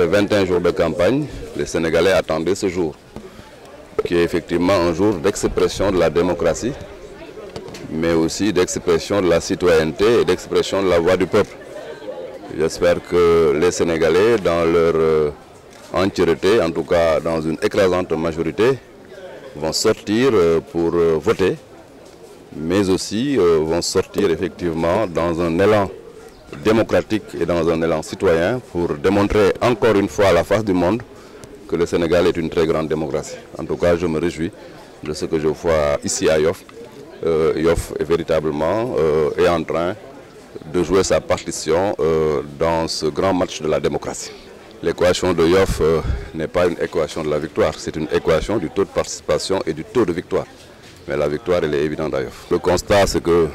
21 jours de campagne, les Sénégalais attendaient ce jour, qui est effectivement un jour d'expression de la démocratie, mais aussi d'expression de la citoyenneté et d'expression de la voix du peuple. J'espère que les Sénégalais, dans leur entièreté, en tout cas dans une écrasante majorité, vont sortir pour voter, mais aussi vont sortir effectivement dans un élan démocratique et dans un élan citoyen pour démontrer encore une fois à la face du monde que le Sénégal est une très grande démocratie. En tout cas, je me réjouis de ce que je vois ici à Yoff. Yoff est véritablement est en train de jouer sa partition dans ce grand match de la démocratie. L'équation de Yoff n'est pas une équation de la victoire, c'est une équation du taux de participation et du taux de victoire. Mais la victoire, elle est évidente à Yoff. Le constat, c'est que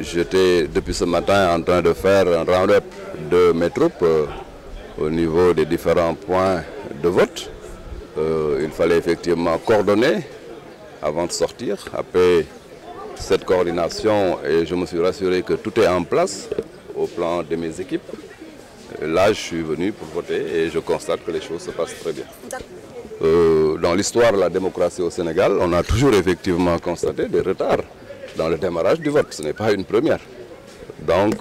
j'étais depuis ce matin en train de faire un round-up de mes troupes au niveau des différents points de vote. Il fallait effectivement coordonner avant de sortir. Après cette coordination, et je me suis rassuré que tout est en place au plan de mes équipes. Là, je suis venu pour voter et je constate que les choses se passent très bien. Dans l'histoire de la démocratie au Sénégal, on a toujours effectivement constaté des retards dans le démarrage du vote. Ce n'est pas une première. Donc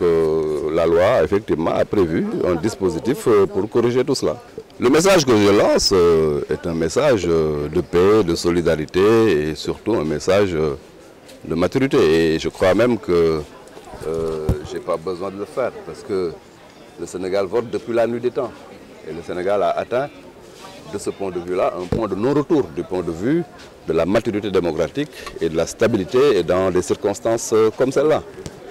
la loi effectivement a prévu un dispositif pour corriger tout cela. Le message que je lance est un message de paix, de solidarité et surtout un message de maturité. Et je crois même que je n'ai pas besoin de le faire parce que le Sénégal vote depuis la nuit des temps. Et le Sénégal a atteint de ce point de vue-là un point de non-retour du point de vue de la maturité démocratique et de la stabilité et dans des circonstances comme celle-là.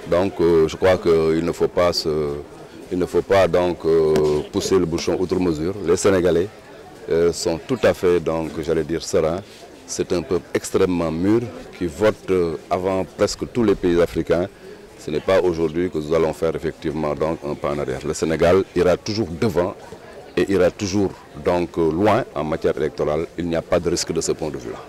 Donc je crois qu'il ne faut pas donc pousser le bouchon outre mesure. Les Sénégalais sont tout à fait, donc j'allais dire, sereins. C'est un peuple extrêmement mûr qui vote avant presque tous les pays africains. Ce n'est pas aujourd'hui que nous allons faire effectivement donc un pas en arrière. Le Sénégal ira toujours devant et ira toujours donc loin en matière électorale. Il n'y a pas de risque de ce point de vue-là.